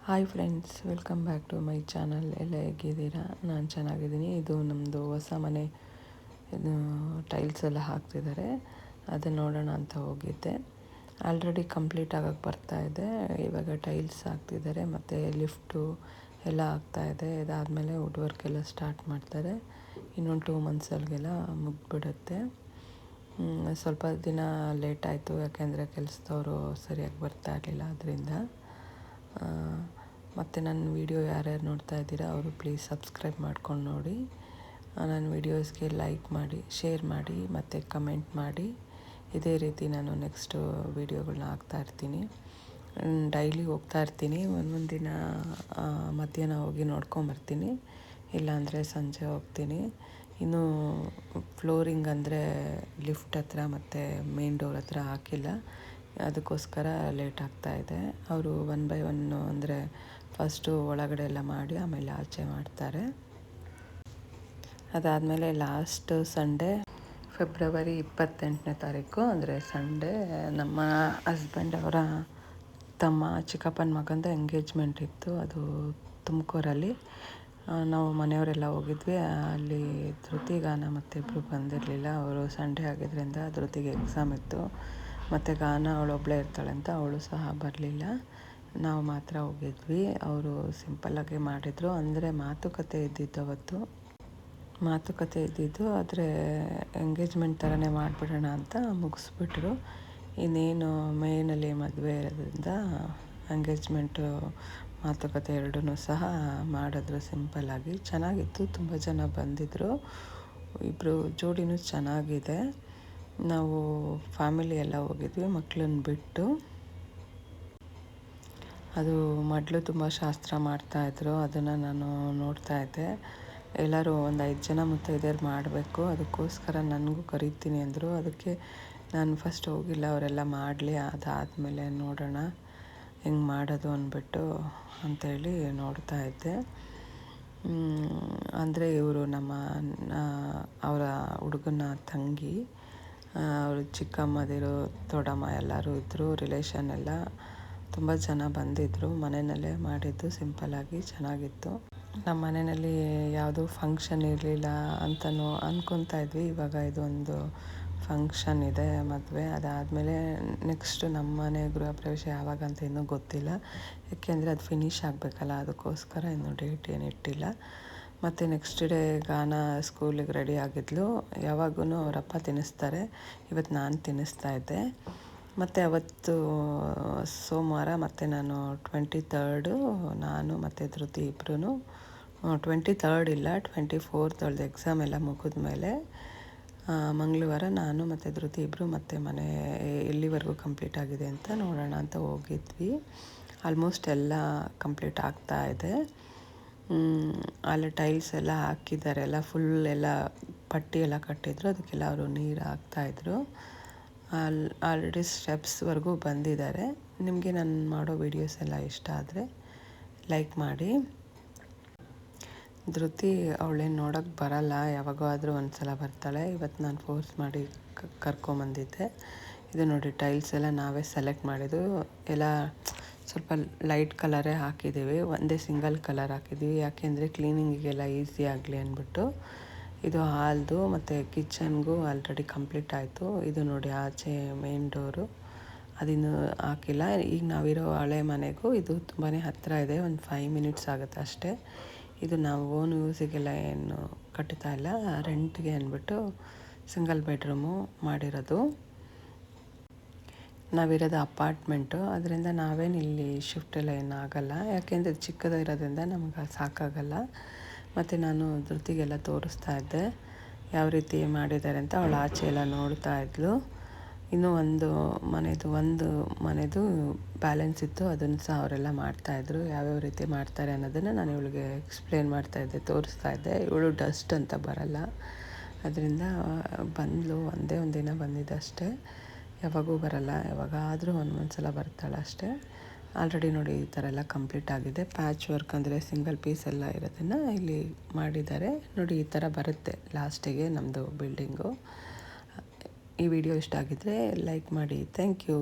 Hi friends, welcome back to my channel. ಎಲ್ಲ ಹೇಗಿದ್ದೀರಾ? ನಾನು ಚೆನ್ನಾಗಿದ್ದೀನಿ. ಇದು ನಮ್ಮದು ಹೊಸ ಮನೆ ಟೈಲ್ಸ್ ಎಲ್ಲ ಹಾಕ್ತಿದ್ದಾರೆ, ಅದನ್ನು ನೋಡೋಣ ಅಂತ ಹೋಗಿದ್ದೆ. ಆಲ್ರೆಡಿ ಕಂಪ್ಲೀಟ್ ಆಗೋಕ್ಕೆ ಬರ್ತಾಯಿದೆ. ಇವಾಗ ಟೈಲ್ಸ್ ಹಾಕ್ತಿದ್ದಾರೆ ಮತ್ತು ಲಿಫ್ಟು ಎಲ್ಲ ಆಗ್ತಾಯಿದೆ. ಇದಾದಮೇಲೆ ವುಡ್ ವರ್ಕ್ ಎಲ್ಲ ಸ್ಟಾರ್ಟ್ ಮಾಡ್ತಾರೆ. ಇನ್ನೊಂದು 2 ಮಂತ್ಸಲ್ಲಿಗೆಲ್ಲ ಮುಗಿದ್ಬಿಡುತ್ತೆ. ಸ್ವಲ್ಪ ದಿನ ಲೇಟ್ ಆಯಿತು, ಯಾಕೆಂದರೆ ಕೆಲಸದವರು ಸರಿಯಾಗಿ ಬರ್ತಾ ಇರಲಿಲ್ಲ. ಅದರಿಂದ ಮತ್ತು ನನ್ನ ವೀಡಿಯೋ ಯಾರ್ಯಾರು ನೋಡ್ತಾ ಇದ್ದೀರಾ ಅವರು ಪ್ಲೀಸ್ ಸಬ್ಸ್ಕ್ರೈಬ್ ಮಾಡ್ಕೊಂಡು ನೋಡಿ. ನನ್ನ ವೀಡಿಯೋಸ್ಗೆ ಲೈಕ್ ಮಾಡಿ, ಶೇರ್ ಮಾಡಿ ಮತ್ತು ಕಮೆಂಟ್ ಮಾಡಿ. ಇದೇ ರೀತಿ ನಾನು ನೆಕ್ಸ್ಟು ವೀಡಿಯೋಗಳನ್ನ ಹಾಕ್ತಾಯಿರ್ತೀನಿ. ಡೈಲಿ ಹೋಗ್ತಾಯಿರ್ತೀನಿ. ಒಂದೊಂದು ದಿನ ಮಧ್ಯಾಹ್ನ ಹೋಗಿ ನೋಡ್ಕೊಂಬರ್ತೀನಿ, ಇಲ್ಲಾಂದರೆ ಸಂಜೆ ಹೋಗ್ತೀನಿ. ಇನ್ನೂ ಫ್ಲೋರಿಂಗ್ ಅಂದರೆ ಲಿಫ್ಟ್ ಹತ್ರ ಮತ್ತು ಮೇನ್ ಡೋರ್ ಹತ್ರ ಹಾಕಿಲ್ಲ, ಅದಕ್ಕೋಸ್ಕರ ಲೇಟ್ ಆಗ್ತಾಯಿದೆ. ಅವರು 1 by 1 ಅಂದರೆ ಫಸ್ಟು ಒಳಗಡೆ ಎಲ್ಲ ಮಾಡಿ ಆಮೇಲೆ ಆಚೆ ಮಾಡ್ತಾರೆ. ಅದಾದಮೇಲೆ ಲಾಸ್ಟ್ ಸಂಡೇ ಫೆಬ್ರವರಿ 28ನೇ ತಾರೀಕು ಅಂದರೆ ಸಂಡೇ ನಮ್ಮ ಹಸ್ಬೆಂಡ್ ಅವರ ತಮ್ಮ ಚಿಕ್ಕಪ್ಪನ ಮಗಂದು ಎಂಗೇಜ್ಮೆಂಟ್ ಇತ್ತು. ಅದು ತುಮಕೂರಲ್ಲಿ. ನಾವು ಮನೆಯವರೆಲ್ಲ ಹೋಗಿದ್ವಿ. ಅಲ್ಲಿ ಧೃತಿ, ಗಾನ ಮತ್ತು ಇಬ್ಬರು ಬಂದಿರಲಿಲ್ಲ. ಅವರು ಸಂಡೇ ಆಗಿದ್ದರಿಂದ ಧೃತಿಗೆ ಎಕ್ಸಾಮ್ ಇತ್ತು ಮತ್ತು ಗಾನ ಅವಳೊಬ್ಬಳೇ ಇರ್ತಾಳೆ ಅಂತ ಅವಳು ಸಹ ಬರಲಿಲ್ಲ. ನಾವು ಮಾತ್ರ ಹೋಗಿದ್ವಿ. ಅವರು ಸಿಂಪಲ್ಲಾಗೆ ಮಾಡಿದರು. ಅಂದರೆ ಮಾತುಕತೆ ಇದ್ದಿದ್ದು, ಆದರೆ ಎಂಗೇಜ್ಮೆಂಟ್ ಥರನೇ ಮಾಡಿಬಿಡೋಣ ಅಂತ ಮುಗಿಸ್ಬಿಟ್ರು. ಇನ್ನೇನು ಮೇನಲ್ಲಿ ಮದುವೆ ಇರೋದ್ರಿಂದ ಎಂಗೇಜ್ಮೆಂಟು ಮಾತುಕತೆ ಎರಡೂ ಸಹ ಮಾಡಿದ್ರು ಸಿಂಪಲ್ಲಾಗಿ. ಚೆನ್ನಾಗಿತ್ತು, ತುಂಬ ಜನ ಬಂದಿದ್ದರು. ಇಬ್ಬರು ಜೋಡಿನೂ ಚೆನ್ನಾಗಿದೆ. ನಾವು ಫ್ಯಾಮಿಲಿ ಎಲ್ಲ ಹೋಗಿದ್ವಿ ಮಕ್ಕಳನ್ನ ಬಿಟ್ಟು. ಅದು ಮಡ್ಲು ತುಂಬ ಶಾಸ್ತ್ರ ಮಾಡ್ತಾಯಿದ್ರು, ಅದನ್ನು ನಾನು ನೋಡ್ತಾಯಿದ್ದೆ. ಎಲ್ಲರೂ ಒಂದು 5 ಜನ ಮುತ್ತೈದೆಯರು ಮಾಡಬೇಕು, ಅದಕ್ಕೋಸ್ಕರ ನನಗೂ ಕರಿತೀನಿ ಅಂದರು. ಅದಕ್ಕೆ ನಾನು ಫಸ್ಟ್ ಹೋಗಿಲ್ಲ, ಅವರೆಲ್ಲ ಮಾಡಲಿ, ಅದಾದಮೇಲೆ ನೋಡೋಣ ಹೆಂಗೆ ಮಾಡೋದು ಅಂದ್ಬಿಟ್ಟು ಅಂಥೇಳಿ ನೋಡ್ತಾಯಿದ್ದೆ. ಅಂದರೆ ಇವರು ಅವರ ಹುಡುಗನ ತಂಗಿ, ಅವರು ಚಿಕ್ಕಮ್ಮದಿರು, ದೊಡ್ಡಮ್ಮ ಎಲ್ಲರೂ ಇದ್ದರು. ರಿಲೇಷನ್ ಎಲ್ಲ ತುಂಬ ಜನ ಬಂದಿದ್ದರು. ಮನೆಯಲ್ಲೇ ಮಾಡಿದ್ದು ಸಿಂಪಲ್ಲಾಗಿ ಚೆನ್ನಾಗಿತ್ತು. ನಮ್ಮ ಮನೆಯಲ್ಲಿ ಯಾವುದೂ ಫಂಕ್ಷನ್ ಇರಲಿಲ್ಲ ಅಂತಲೂ ಅಂದ್ಕೊತಾ ಇದ್ವಿ. ಇವಾಗ ಇದೊಂದು ಫಂಕ್ಷನ್ ಇದೆ, ಮದುವೆ. ಅದಾದಮೇಲೆ ನೆಕ್ಸ್ಟ್ ನಮ್ಮ ಮನೆ ಗೃಹ ಪ್ರವೇಶ ಯಾವಾಗ ಅಂತ ಇನ್ನೂ ಗೊತ್ತಿಲ್ಲ, ಏಕೆಂದರೆ ಅದು ಫಿನಿಷ್ ಆಗಬೇಕಲ್ಲ, ಅದಕ್ಕೋಸ್ಕರ ಇನ್ನೂ ಡೇಟ್ ಏನು ಇಟ್ಟಿಲ್ಲ. ಮತ್ತು ನೆಕ್ಸ್ಟ್ ಡೇ ಗಾನ ಸ್ಕೂಲಿಗೆ ರೆಡಿ ಆಗಿದ್ಲು. ಯಾವಾಗೂ ಅವರಪ್ಪ ತಿನ್ನಿಸ್ತಾರೆ, ಇವತ್ತು ನಾನು ತಿನ್ನಿಸ್ತಾಯಿದ್ದೆ. ಮತ್ತು ಅವತ್ತು ಸೋಮವಾರ ಮತ್ತು ನಾನು 23rd ನಾನು ಮತ್ತು ಧೃತಿ ಇಬ್ಬರೂ 23rd ಇಲ್ಲ 24th ಅವಳದು ಎಕ್ಸಾಮ್ ಎಲ್ಲ ಮುಗಿದ ಮೇಲೆ ಮಂಗಳವಾರ ನಾನು ಮತ್ತು ಧೃತಿ ಇಬ್ಬರು ಮತ್ತು ಮನೆ ಎಲ್ಲಿವರೆಗೂ ಕಂಪ್ಲೀಟ್ ಆಗಿದೆ ಅಂತ ನೋಡೋಣ ಅಂತ ಹೋಗಿದ್ವಿ. ಆಲ್ಮೋಸ್ಟ್ ಎಲ್ಲ ಕಂಪ್ಲೀಟ್ ಆಗ್ತಾಯಿದೆ. ಅಲ್ಲಿ ಟೈಲ್ಸ್ ಎಲ್ಲ ಹಾಕಿದ್ದಾರೆ, ಎಲ್ಲ ಫುಲ್ ಎಲ್ಲ ಪಟ್ಟಿ ಎಲ್ಲ ಕಟ್ಟಿದ್ರು, ಅದಕ್ಕೆಲ್ಲ ಅವರು ನೀರು ಹಾಕ್ತಾಯಿದ್ರು. ಆಲ್ರೆಡಿ ಸ್ಟೆಪ್ಸ್ವರೆಗೂ ಬಂದಿದ್ದಾರೆ. ನಿಮಗೆ ನಾನು ಮಾಡೋ ವೀಡಿಯೋಸ್ ಎಲ್ಲ ಇಷ್ಟ ಆದರೆ ಲೈಕ್ ಮಾಡಿ. ಧೃತಿ ಅವಳೇನು ನೋಡೋಕ್ಕೆ ಬರಲ್ಲ, ಯಾವಾಗಾದರೂ ಒಂದು ಸಲ ಬರ್ತಾಳೆ. ಇವತ್ತು ನಾನು ಫೋರ್ಸ್ ಮಾಡಿ ಕರ್ಕೊಂಬಂದಿದ್ದೆ. ಇದು ನೋಡಿ, ಟೈಲ್ಸ್ ಎಲ್ಲ ನಾವೇ ಸೆಲೆಕ್ಟ್ ಮಾಡಿದ್ದು. ಎಲ್ಲ ಸ್ವಲ್ಪ ಲೈಟ್ ಕಲರೇ ಹಾಕಿದ್ದೀವಿ, ಒಂದೇ ಸಿಂಗಲ್ ಕಲರ್ ಹಾಕಿದ್ದೀವಿ. ಯಾಕೆಂದರೆ ಕ್ಲೀನಿಂಗಿಗೆಲ್ಲ ಈಸಿ ಆಗಲಿ ಅಂದ್ಬಿಟ್ಟು. ಇದು ಹಾಲ್ದು ಮತ್ತು ಕಿಚನ್ಗೂ ಆಲ್ರೆಡಿ ಕಂಪ್ಲೀಟ್ ಆಯಿತು. ಇದು ನೋಡಿ ಆಚೆ ಮೇನ್ ಡೋರು, ಅದಿನ್ನೂ ಹಾಕಿಲ್ಲ. ಈಗ ನಾವಿರೋ ಹಳೆ ಮನೆಗೂ ಇದು ತುಂಬಾ ಹತ್ತಿರ ಇದೆ, ಒಂದು 5 minutes ಆಗುತ್ತೆ ಅಷ್ಟೇ. ಇದು ನಾವು ಓನ್ ಯೂಸಿಗೆಲ್ಲ ಏನು ಕಟ್ತಾ ಇಲ್ಲ, ರೆಂಟ್ಗೆ ಅಂದ್ಬಿಟ್ಟು ಸಿಂಗಲ್ ಬೆಡ್ರೂಮು ಮಾಡಿರೋದು. ನಾವಿರೋದು ಅಪಾರ್ಟ್ಮೆಂಟು, ಅದರಿಂದ ನಾವೇನು ಇಲ್ಲಿ ಶಿಫ್ಟ್ ಎಲ್ಲ ಏನು ಆಗೋಲ್ಲ, ಯಾಕೆಂದರೆ ಚಿಕ್ಕದಿರೋದ್ರಿಂದ ನಮ್ಗೆ ಸಾಕಾಗಲ್ಲ. ಮತ್ತು ನಾನು ಧೃತಿಗೆಲ್ಲ ತೋರಿಸ್ತಾ ಇದ್ದೆ ಯಾವ ರೀತಿ ಮಾಡಿದ್ದಾರೆ ಅಂತ. ಅವಳು ಆಚೆ ಎಲ್ಲ ನೋಡ್ತಾ ಇದ್ಲು. ಇನ್ನೂ ಒಂದು ಮನೆದು ಬ್ಯಾಲೆನ್ಸ್ ಇತ್ತು, ಅದನ್ನು ಸಹ ಅವರೆಲ್ಲ ಮಾಡ್ತಾಯಿದ್ರು. ಯಾವ್ಯಾವ ರೀತಿ ಮಾಡ್ತಾರೆ ಅನ್ನೋದನ್ನು ನಾನು ಇವಳಿಗೆ ಎಕ್ಸ್ಪ್ಲೇನ್ ಮಾಡ್ತಾಯಿದ್ದೆ, ತೋರಿಸ್ತಾ ಇದ್ದೆ. ಇವಳು ಡಸ್ಟ್ ಅಂತ ಬರಲ್ಲ, ಅದರಿಂದ ಬಂದಳು. ಒಂದೇ ಒಂದು ದಿನ ಬಂದಿದ್ದಷ್ಟೇ, ಯಾವಾಗೂ ಬರಲ್ಲ. ಯಾವಾಗಾದರೂ ಒಂದು ಸಲ ಬರ್ತಾಳೆ ಅಷ್ಟೇ. ಆಲ್ರೆಡಿ ನೋಡಿ ಈ ಥರ ಎಲ್ಲ ಕಂಪ್ಲೀಟ್ ಆಗಿದೆ. ಪ್ಯಾಚ್ ವರ್ಕ್ ಅಂದರೆ ಸಿಂಗಲ್ ಪೀಸ್ ಎಲ್ಲ ಇರೋದನ್ನು ಇಲ್ಲಿ ಮಾಡಿದ್ದಾರೆ ನೋಡಿ. ಈ ಥರ ಬರುತ್ತೆ ಲಾಸ್ಟಿಗೆ ನಮ್ಮದು ಬಿಲ್ಡಿಂಗು. ಈ ವಿಡಿಯೋ ಇಷ್ಟ ಆಗಿದ್ದರೆ ಲೈಕ್ ಮಾಡಿ. Thank you.